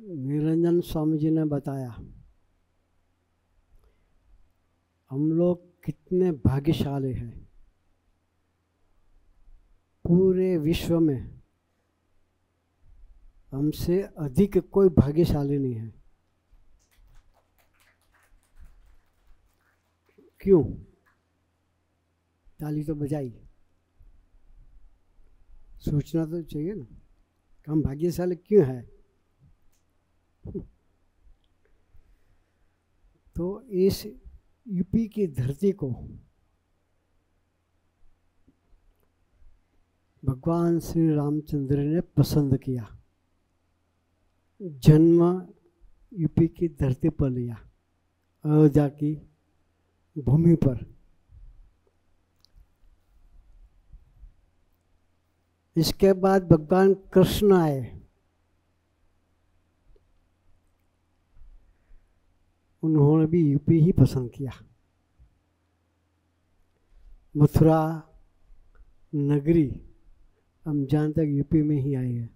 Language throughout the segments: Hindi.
निरंजन स्वामी जी ने बताया हम लोग कितने भाग्यशाली हैं। पूरे विश्व में हमसे अधिक कोई भाग्यशाली नहीं है। क्यों? ताली तो बजाई, सोचना तो चाहिए ना, हम भाग्यशाली क्यों है। तो इस यूपी की धरती को भगवान श्री रामचंद्र ने पसंद किया, जन्म यूपी की धरती पर लिया, अयोध्या की भूमि पर। इसके बाद भगवान कृष्ण आए। उन्होंने भी यूपी ही पसंद किया। मथुरा नगरी हम जानते हैं यूपी में ही आई है।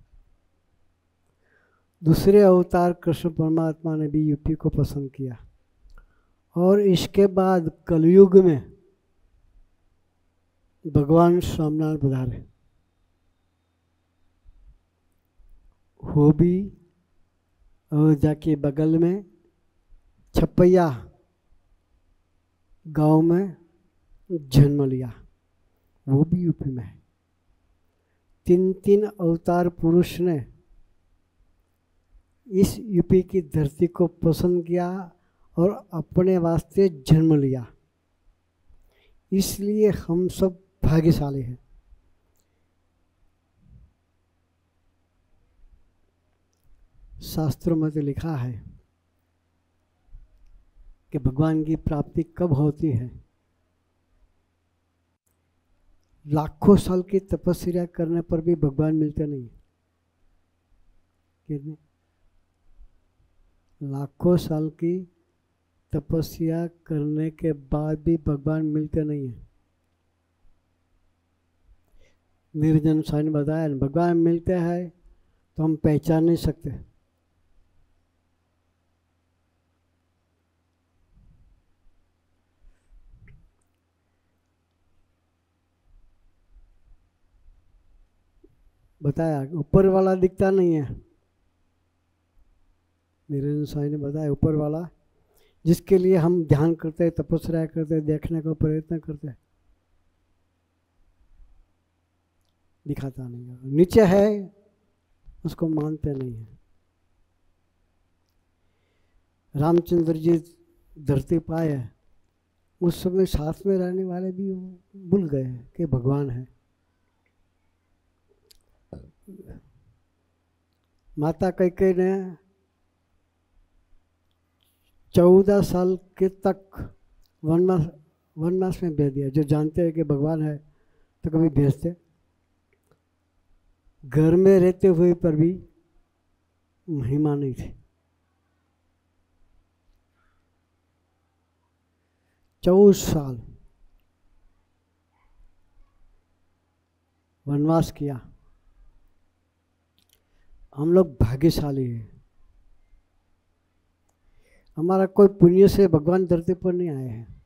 दूसरे अवतार कृष्ण परमात्मा ने भी यूपी को पसंद किया। और इसके बाद कलयुग में भगवान स्वामीनारायण पधारे। वो भी अयोध्या के बगल में छपैया गांव में जन्म लिया, वो भी यूपी में है। तीन तीन अवतार पुरुष ने इस यूपी की धरती को पसंद किया और अपने वास्ते जन्म लिया। इसलिए हम सब भाग्यशाली हैं। शास्त्रों में तो लिखा है कि भगवान की प्राप्ति कब होती है। लाखों साल की तपस्या करने पर भी भगवान मिलते नहीं। कितने लाखों साल की तपस्या करने के बाद भी भगवान मिलते नहीं है। निर्जन स्वामी ने बताया, भगवान मिलते हैं तो हम पहचान नहीं सकते। बताया ऊपर वाला दिखता नहीं है। निरंजन स्वामी ने बताया ऊपर वाला जिसके लिए हम ध्यान करते, तपस्या करते, देखने का प्रयत्न करते, दिखाता नहीं है। नीचे है उसको मानते नहीं है। रामचंद्र जी धरती पाए उस समय साथ में रहने वाले भी भूल गए कि भगवान है। माता कैकेयी ने 14 साल के तक वनवास में भेज दिया। जो जानते हैं कि भगवान है तो कभी भेजते। घर में रहते हुए पर भी महिमा नहीं थी। 14 साल वनवास किया। हम लोग भाग्यशाली हैं। हमारा कोई पुण्य से भगवान धरती पर नहीं आए हैं।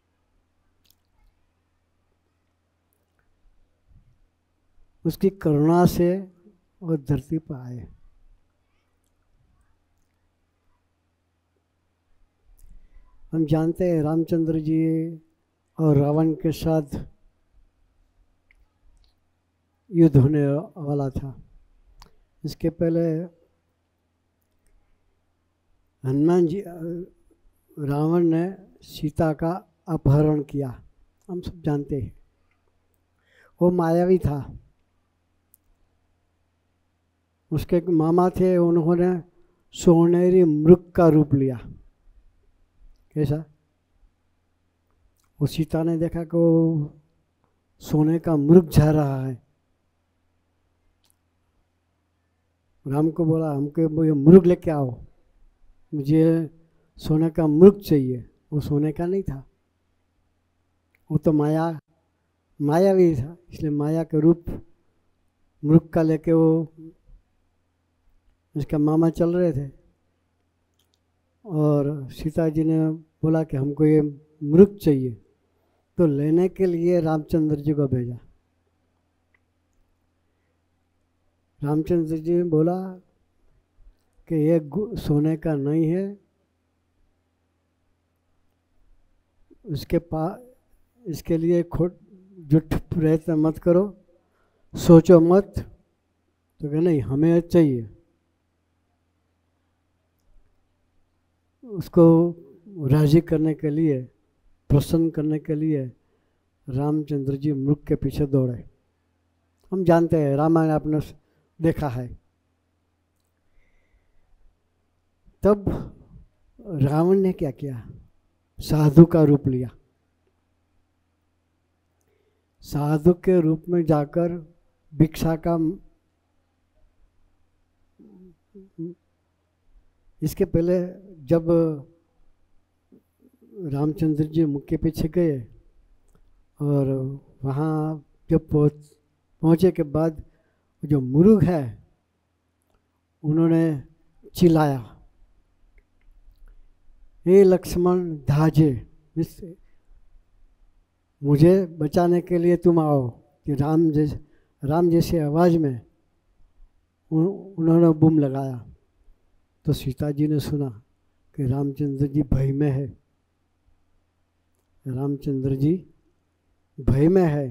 उसकी करुणा से वो धरती पर आए। हम जानते हैं रामचंद्र जी और रावण के साथ युद्ध होने वाला था। इसके पहले हनुमान जी, रावण ने सीता का अपहरण किया, हम सब जानते हैं। वो मायावी था। उसके मामा थे, उन्होंने सोनेरी मृग का रूप लिया। कैसा? वो सीता ने देखा कि वो सोने का मृग जा रहा है। राम को बोला हमको ये मृग लेके आओ, मुझे सोने का मृग चाहिए। वो सोने का नहीं था, वो तो मायावी था। इसलिए माया के रूप मृग का लेके वो उसका मामा चल रहे थे। और सीता जी ने बोला कि हमको ये मृग चाहिए, तो लेने के लिए रामचंद्र जी को भेजा। रामचंद्र जी ने बोला कि ये सोने का नहीं है, उसके पास इसके लिए झूठ प्रयत्न मत करो, सोचो मत। तो कहा नहीं, हमें चाहिए। उसको राजी करने के लिए, प्रसन्न करने के लिए रामचंद्र जी मृग के पीछे दौड़े। हम जानते हैं, रामायण आपने देखा है। तब रावण ने क्या किया, साधु का रूप लिया। साधु के रूप में जाकर भिक्षा का, इसके पहले जब रामचंद्र जी मुख के पीछे गए और वहाँ जब पहुँचे के बाद जो मुर्ग है उन्होंने चिल्लाया, हे लक्ष्मण धाजे, मुझे बचाने के लिए तुम आओ। कि राम जैसे आवाज़ में उन्होंने बूम लगाया। तो सीता जी ने सुना कि रामचंद्र जी भय में है, रामचंद्र जी भय में है।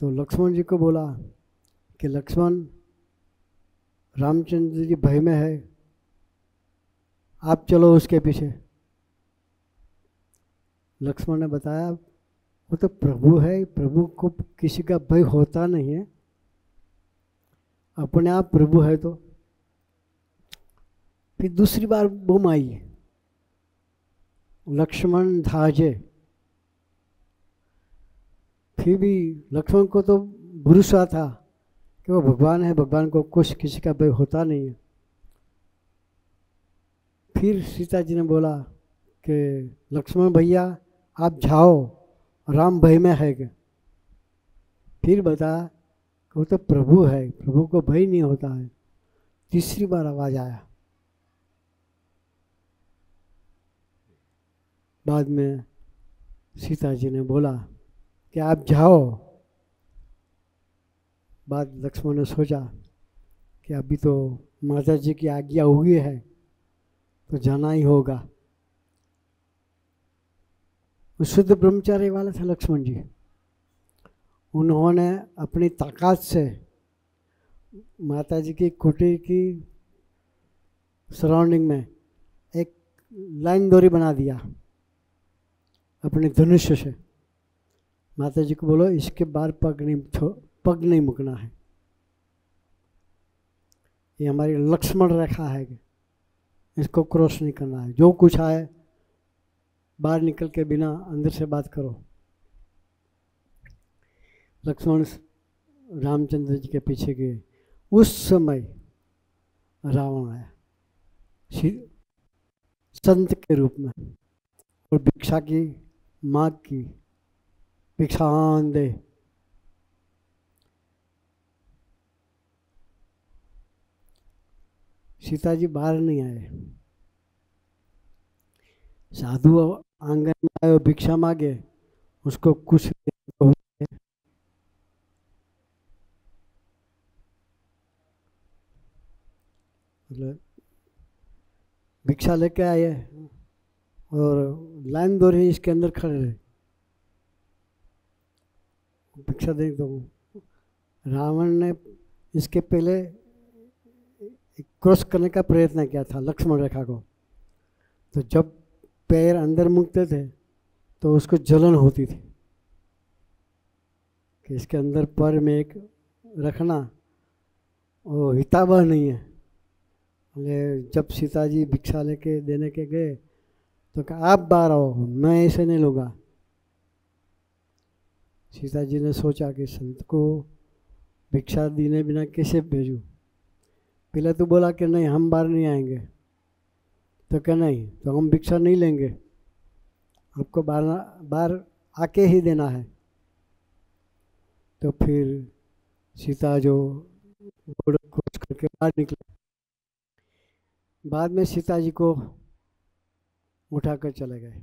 तो लक्ष्मण जी को बोला कि लक्ष्मण, रामचंद्र जी भय में है, आप चलो उसके पीछे। लक्ष्मण ने बताया, वो तो प्रभु है, प्रभु को किसी का भय होता नहीं है, अपने आप प्रभु है। तो फिर दूसरी बार बूम आई, लक्ष्मण धाजे। फिर भी लक्ष्मण को तो भरोसा था कि वो भगवान है, भगवान को कुछ किसी का भय होता नहीं है। फिर सीता जी ने बोला कि लक्ष्मण भैया आप जाओ, राम भय में है क्या। फिर बताया कि वो तो प्रभु है, प्रभु को भय नहीं होता है। तीसरी बार आवाज आया। बाद में सीता जी ने बोला कि आप जाओ। बाद लक्ष्मण ने सोचा कि अभी तो माता जी की आज्ञा हुई है तो जाना ही होगा। शुद्ध ब्रह्मचारी वाला था लक्ष्मण जी। उन्होंने अपनी ताकत से माता जी की कुटी की सराउंडिंग में एक लाइन डोरी बना दिया अपने धनुष से। माता जी को बोलो इसके बाहर पग नहीं मुकना है, ये हमारी लक्ष्मण रेखा है, इसको क्रॉस नहीं करना है। जो कुछ आए बाहर निकल के बिना अंदर से बात करो। लक्ष्मण रामचंद्र जी के पीछे गए। उस समय रावण आया संत के रूप में और भिक्षा की मांग की, भिक्षान दे। सीता जी बाहर नहीं आए। साधु आंगन में आए, भिक्षा मांगे, उसको कुछ भिक्षा लेके आए और लाइन दो रही, इसके अंदर खड़े रहे, भिक्षा दे दो। रावण ने इसके पहले क्रॉस करने का प्रयत्न किया था लक्ष्मण रेखा को। तो जब पैर अंदर मुकते थे तो उसको जलन होती थी कि इसके अंदर पैर में एक रखना वो हितावह नहीं है। जब सीता जी भिक्षा लेके देने के गए तो कहा आप बाहर आओ, मैं ऐसे नहीं लूँगा। सीता जी ने सोचा कि संत को भिक्षा देने बिना कैसे भेजूँ। पहले तो बोला कि नहीं हम बाहर नहीं आएंगे, तो क्या नहीं, तो हम भिक्षा नहीं लेंगे, आपको बाहर आके ही देना है। तो फिर सीता जो क्रॉस करके बाहर निकले, बाद में सीता जी को उठाकर चले गए।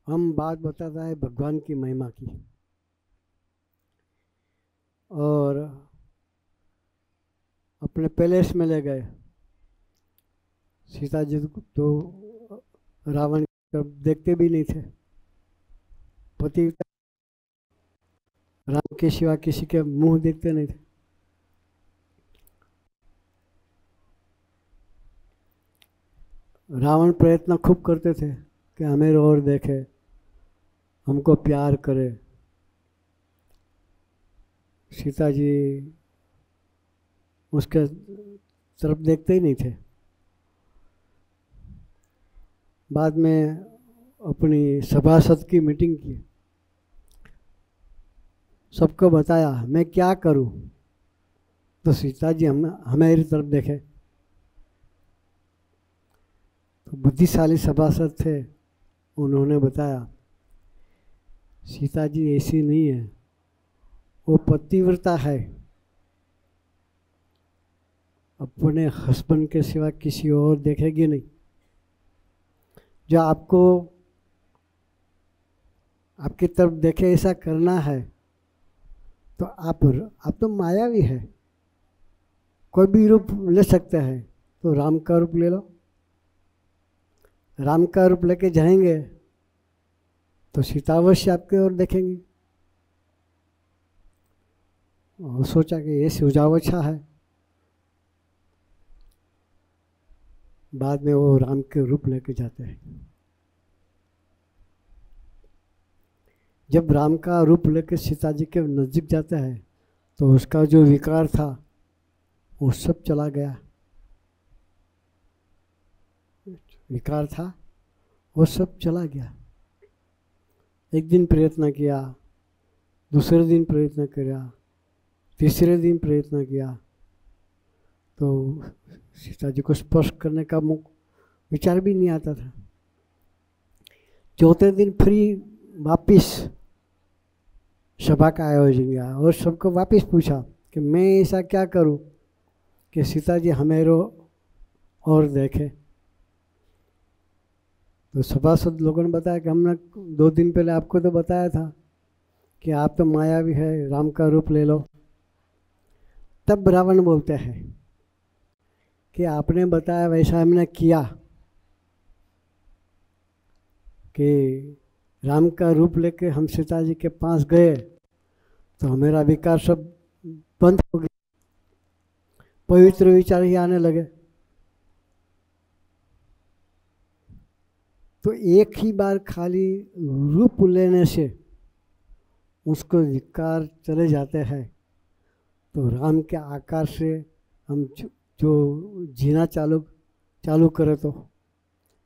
हम बात बताता है भगवान की महिमा की। और अपने पैलेस में ले गए। सीता जी तो रावण की तरफ देखते भी नहीं थे। पति राम के सिवा किसी के मुंह देखते नहीं थे। रावण प्रयत्न खूब करते थे कि हमें और देखे, हमको प्यार करे। सीता जी उसके तरफ देखते ही नहीं थे। बाद में अपनी सभासद की मीटिंग की, सबको बताया मैं क्या करूं। तो सीता जी हमारी तरफ देखे। तो बुद्धिशाली सभासद थे, उन्होंने बताया सीता जी ऐसी नहीं है, वो पतिव्रता है, अपने हस्बैंड के सिवा किसी और देखेगी नहीं। जो आपको आपकी तरफ देखे ऐसा करना है तो आप तो मायावी है, कोई भी रूप ले सकते हैं। तो राम का रूप ले लो। राम का रूप लेके जाएंगे तो सीता अवश्य आपके ओर देखेंगी। और सोचा कि ये सुझाव अच्छा है। बाद में वो राम के रूप लेके जाते हैं। जब राम का रूप लेके सीता जी के नज़दीक जाता है तो उसका जो विकार था वो सब चला गया। विकार था वो सब चला गया। एक दिन प्रयत्न किया, दूसरे दिन प्रयत्न किया, तीसरे दिन प्रयत्न किया तो सीता जी को स्पर्श करने का विचार भी नहीं आता था। चौथे दिन फिर वापिस सभा का आयोजन किया और सबको वापस पूछा कि मैं ऐसा क्या करूं कि सीता जी हमें और देखे। तो सभासद लोगों ने बताया कि हमने 2 दिन पहले आपको तो बताया था कि आप तो मायावी है, राम का रूप ले लो। तब रावण बोलते हैं कि आपने बताया वैसा हमने किया कि राम का रूप लेके हम सीता जी के पास गए तो हमारा विकार सब बंद हो गया, पवित्र विचार ही आने लगे। तो एक ही बार खाली रूप लेने से उसको विकार चले जाते हैं। तो राम के आकार से हम जो जीना चालू करें तो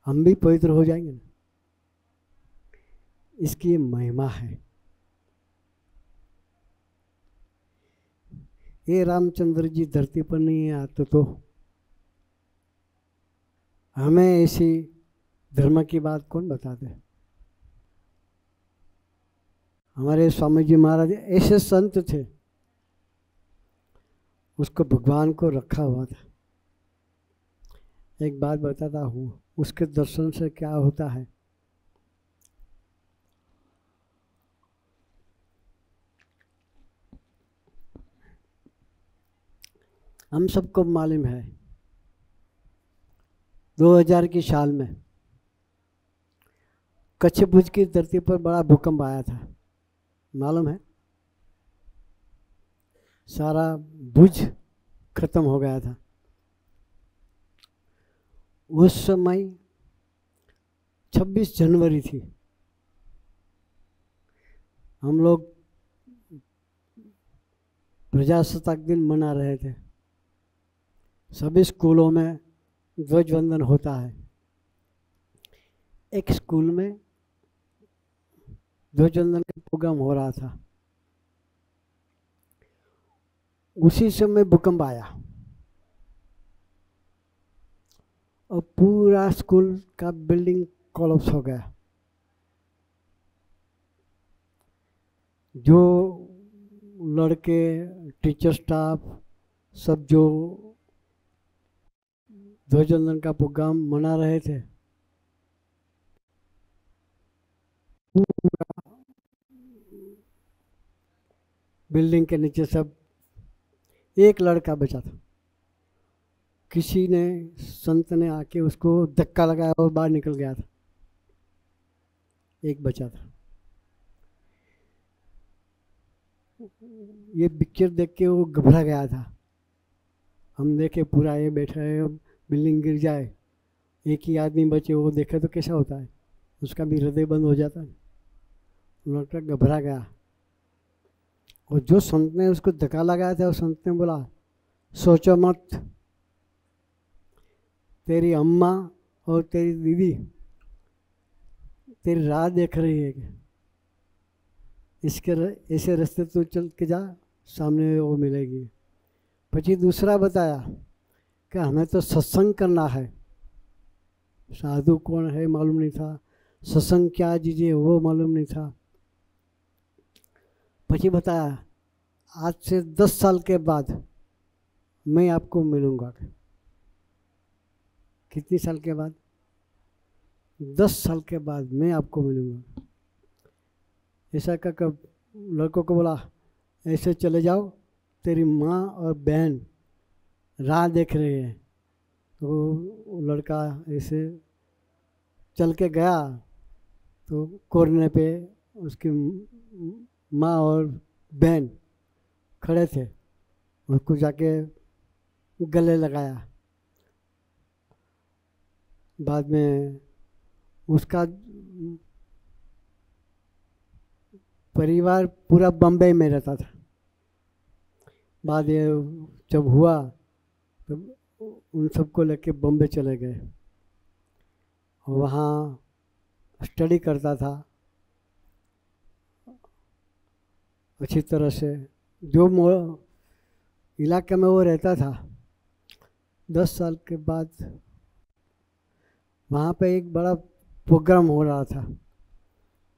हम भी पवित्र हो जाएंगे ना। इसकी महिमा है। ये रामचंद्र जी धरती पर नहीं आते तो हमें ऐसी धर्म की बात कौन बताते। हमारे स्वामी जी महाराज ऐसे संत थे, उसको भगवान को रखा हुआ था। एक बात बताता हूँ, उसके दर्शन से क्या होता है। हम सबको मालूम है 2000 की साल में कच्छ भुज की धरती पर बड़ा भूकंप आया था, मालूम है। सारा भुज खत्म हो गया था। उस समय 26 जनवरी थी। हम लोग प्रजासत्ताक दिन मना रहे थे। सभी स्कूलों में ध्वजवंदन होता है। एक स्कूल में ध्वजवंदन का प्रोग्राम हो रहा था। उसी समय भूकंप आया और पूरा स्कूल का बिल्डिंग कोलैप्स हो गया। जो लड़के, टीचर स्टाफ सब जो ध्वजवंदन का प्रोग्राम मना रहे थे, बिल्डिंग के नीचे सब, एक लड़का बचा था। किसी ने, संत ने आके उसको धक्का लगाया और बाहर निकल गया था, एक बचा था। ये पिक्चर देख के वो घबरा गया था। हम देखे पूरा ये बैठा है, बिल्डिंग गिर जाए, एक ही आदमी बचे, वो देखे तो कैसा होता है, उसका भी हृदय बंद हो जाता है। लड़का घबरा गया और जो संत ने उसको धक्का लगाया था, उस संत ने बोला, सोचो मत, तेरी अम्मा और तेरी दीदी तेरी राह देख रही है कि इसके ऐसे रास्ते तो चल के जा, सामने वो मिलेगी। પછી दूसरा बताया कि हमें तो सत्संग करना है। साधु कौन है मालूम नहीं था, सत्संग क्या चीज़ वो मालूम नहीं था। પછી बताया आज से 10 साल के बाद मैं आपको मिलूँगा। कितनी साल के बाद? 10 साल के बाद मैं आपको मिलूँगा। ऐसा कहकर लड़कों को बोला, ऐसे चले जाओ, तेरी माँ और बहन राह देख रही है। तो लड़का ऐसे चल के गया तो कोरने पे उसकी माँ और बहन खड़े थे, उसको जाके गले लगाया। बाद में उसका परिवार पूरा बम्बई में रहता था। बाद ये जब हुआ तब उन सबको लेके बम्बई चले गए, वहाँ स्टडी करता था अच्छी तरह से। जो इलाके में वो रहता था, 10 साल के बाद वहाँ पे एक बड़ा प्रोग्राम हो रहा था,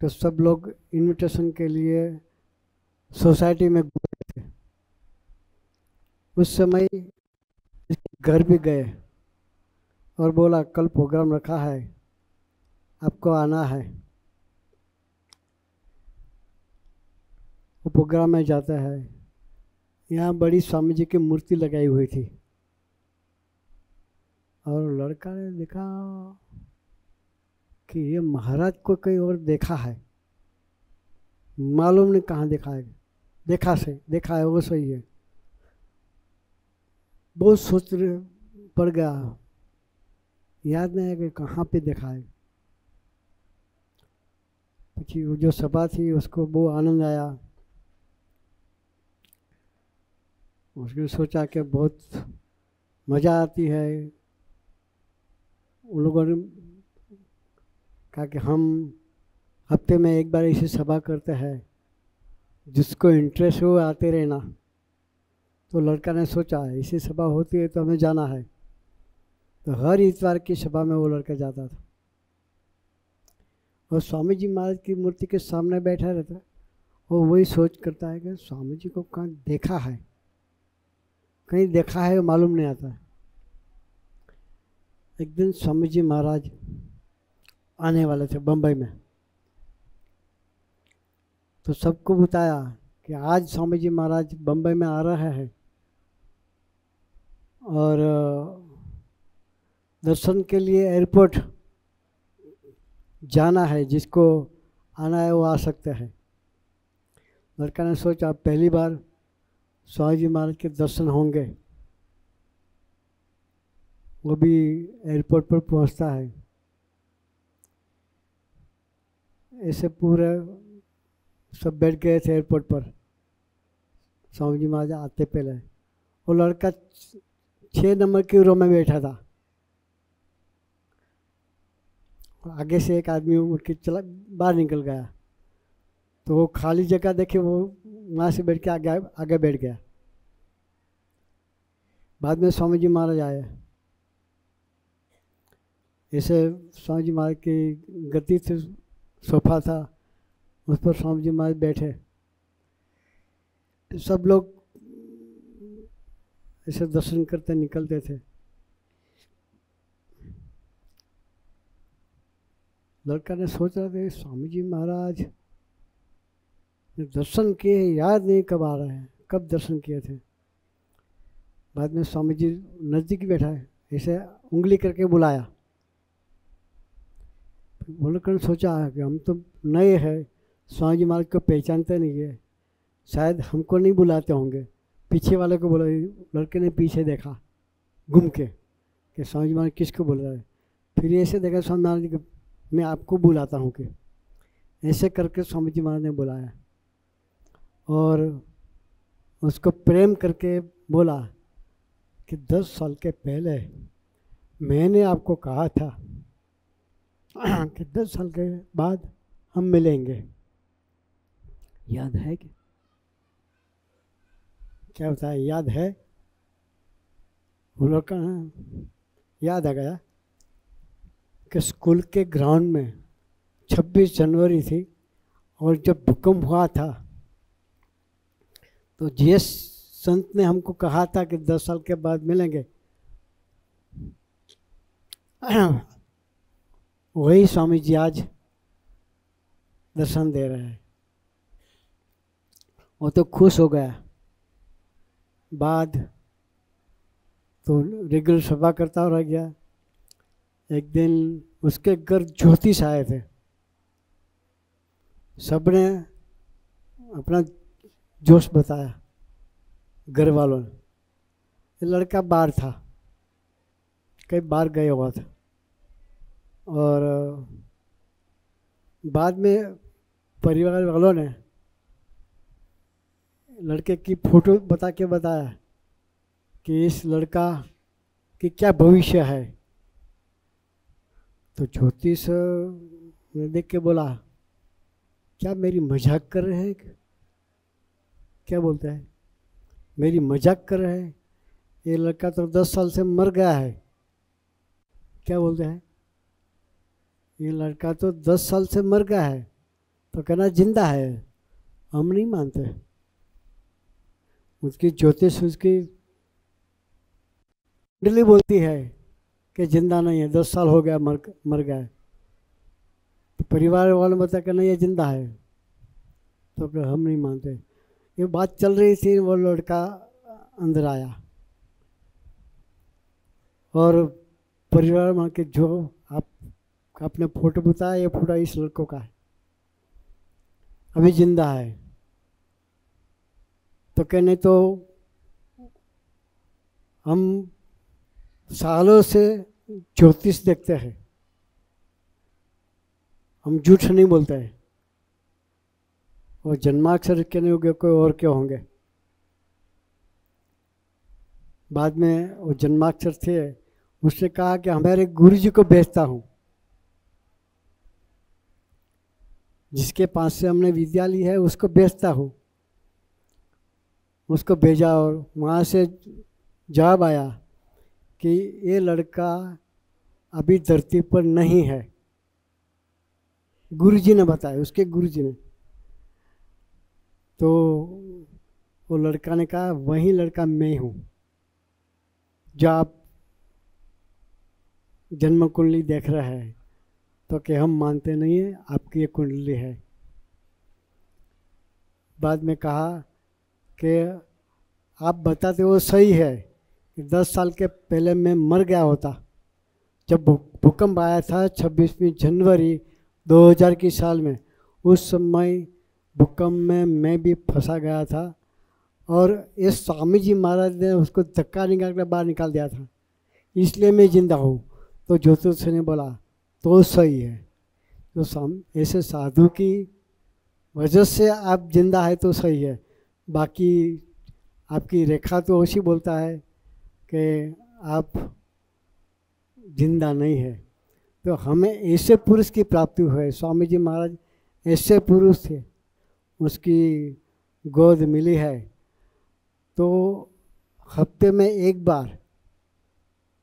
तो सब लोग इनविटेशन के लिए सोसाइटी में गए थे। उस समय घर भी गए और बोला, कल प्रोग्राम रखा है, आपको आना है। वो प्रोग्राम में जाता है, यहाँ बड़ी स्वामी जी की मूर्ति लगाई हुई थी, और लड़का ने देखा कि ये महाराज को कहीं और देखा है, मालूम नहीं कहाँ देखा है, देखा है वो सही है। बहुत सोच पड़ गया, याद नहीं है कि कहाँ पे देखा है। પછી वो जो सभा थी उसको बहुत आनंद आया। उसने सोचा कि बहुत मज़ा आती है। उन लोगों ने कहा कि हम हफ्ते में एक बार ऐसी सभा करते हैं, जिसको इंटरेस्ट हो आते रहना। तो लड़का ने सोचा ऐसी सभा होती है तो हमें जाना है। तो हर इतवार की सभा में वो लड़का जाता था और स्वामी जी महाराज की मूर्ति के सामने बैठा रहता है। वो वही सोच करता है कि स्वामी जी को कहाँ देखा है, कहीं देखा है मालूम नहीं आता है। एक दिन स्वामी जी महाराज आने वाले थे बम्बई में, तो सबको बताया कि आज स्वामी जी महाराज बम्बई में आ रहे हैं और दर्शन के लिए एयरपोर्ट जाना है, जिसको आना है वो आ सकते हैं। लड़का ने सोचा पहली बार स्वामी जी महाराज के दर्शन होंगे, वो भी एयरपोर्ट पर पहुंचता है। ऐसे पूरे सब बैठ गए थे एयरपोर्ट पर, स्वामी जी महाराज आते पहले। वो लड़का 6 नंबर की रो में बैठा था। आगे से एक आदमी उठ के चला, बाहर निकल गया, तो वो खाली जगह देखे, वो वहाँ से बैठ के आगे बैठ गया। बाद में स्वामी जी महाराज आए। ऐसे स्वामी जी महाराज की गति से सोफा था, उस पर स्वामी जी महाराज बैठे। सब लोग ऐसे दर्शन करते निकलते थे। लड़का ने सोचा था स्वामी जी महाराज ने दर्शन किए, याद नहीं कब आ रहे हैं, कब दर्शन किए थे। बाद में स्वामी जी नज़दीक बैठा है, ऐसे उंगली करके बुलाया। लड़का ने सोचा कि हम तो नए हैं, स्वामी जी महाराज को पहचानते नहीं है, शायद हमको नहीं बुलाते होंगे। पीछे वाले को बोला। लड़के ने पीछे देखा घूम के कि स्वामी जी महाराज किसको बोल रहा है। फिर ऐसे देखा स्वामी महाराज जी को, मैं आपको बुलाता हूँ कि ऐसे करके स्वामी जी महाराज ने बुलाया और उसको प्रेम करके बोला कि 10 साल के पहले मैंने आपको कहा था कि 10 साल के बाद हम मिलेंगे, याद है क्या बताया, याद है? वो लोग का याद आ गया कि स्कूल के ग्राउंड में 26 जनवरी थी और जब भूकंप हुआ था तो जीएस संत ने हमको कहा था कि 10 साल के बाद मिलेंगे। वही स्वामी जी आज दर्शन दे रहे हैं। वो तो खुश हो गया। बाद तो रेगुलर सभा करता रह गया। एक दिन उसके घर ज्योतिष आए थे, सबने अपना जोश बताया घर वालों ने। ये लड़का बाहर था, कई बार गया हुआ था। और बाद में परिवार वालों ने लड़के की फोटो बता के बताया कि इस लड़का की क्या भविष्य है। तो ज्योतिष ने देख के बोला, क्या मेरी मजाक कर रहे हैं? क्या बोलते हैं, मेरी मजाक कर रहे हैं? ये लड़का तो 10 साल से मर गया है। क्या बोलते हैं, ये लड़का तो 10 साल से मर गया है, तो कहना जिंदा है। हम नहीं मानते। उसकी ज्योतिष, उसकी कुंडली बोलती है कि जिंदा नहीं है, 10 साल हो गया मर गया है। तो परिवार वालों ने बताया कि नहीं ये जिंदा है, तो हम नहीं मानते। ये बात चल रही थी, वो लड़का अंदर आया और परिवार में के जो आपने फोटो बताया, ये फोटो इस लड़कों का है, अभी जिंदा है। तो कहने तो हम सालों से ज्योतिष देखते हैं, हम झूठ नहीं बोलते हैं। और जन्माक्षर के नहीं होंगे, कोई और क्या होंगे। बाद में वो जन्माक्षर थे, उसने कहा कि हमारे गुरु जी को भेजता हूँ, जिसके पास से हमने विद्या ली है उसको भेजता हूँ। उसको भेजा और वहाँ से जवाब आया कि ये लड़का अभी धरती पर नहीं है। गुरुजी ने बताया, उसके गुरुजी ने। तो वो लड़का ने कहा वही लड़का मैं हूँ जो आप जन्म कुंडली देख रहे हैं। तो कि हम मानते नहीं है, आपकी ये कुंडली है। बाद में कहा कि आप बताते वो सही है कि 10 साल के पहले मैं मर गया होता। जब भूकंप आया था 26 जनवरी 2000 की साल में, उस समय भूकंप में मैं भी फंसा गया था और ये स्वामी जी महाराज ने उसको धक्का निकाल कर बाहर निकाल दिया था, इसलिए मैं जिंदा हूँ। तो ज्योतिष ने बोला तो सही है, तो ऐसे साधु की वजह से आप जिंदा है तो सही है, बाकी आपकी रेखा तो ऐसी बोलता है कि आप जिंदा नहीं है। तो हमें ऐसे पुरुष की प्राप्ति हुई। स्वामी जी महाराज ऐसे पुरुष थे, उसकी गोद मिली है। तो हफ्ते में एक बार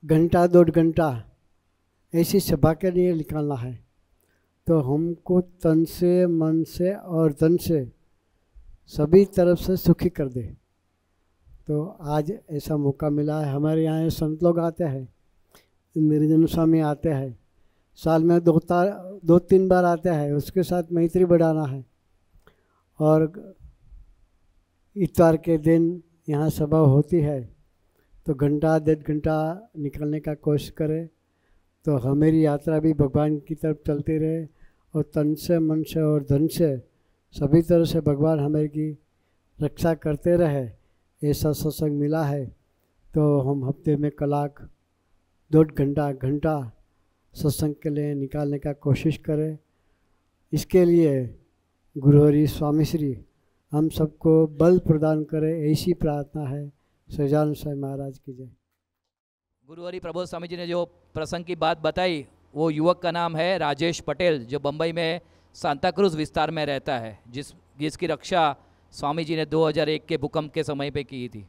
घंटा 2 घंटा ऐसी सभा के लिए निकालना है। तो हमको तन से, मन से और धन से सभी तरफ से सुखी कर दे। तो आज ऐसा मौका मिला है। हमारे यहाँ संत लोग आते हैं, निरंजन स्वामी आते हैं, साल में 2-3 बार आते हैं, उसके साथ मैत्री बढ़ाना है। और इतवार के दिन यहाँ सभा होती है, तो घंटा 1.5 घंटा निकलने का कोशिश करें, तो हमारी यात्रा भी भगवान की तरफ चलती रहे और तन से, मन से और धन से सभी तरह से भगवान हमारी की रक्षा करते रहे। ऐसा सत्संग मिला है, तो हम हफ्ते में कलाक 1.5 घंटा सत्संग के लिए निकालने का कोशिश करें। इसके लिए गुरु हरि स्वामी श्री हम सबको बल प्रदान करें, ऐसी प्रार्थना है। सजान साई महाराज की जय। गुरु हरि प्रबोध स्वामी जी ने जो प्रसंग की बात बताई, वो युवक का नाम है राजेश पटेल, जो बम्बई में सांता क्रूज विस्तार में रहता है, जिसकी रक्षा स्वामी जी ने 2001 के भूकंप के समय पे की थी।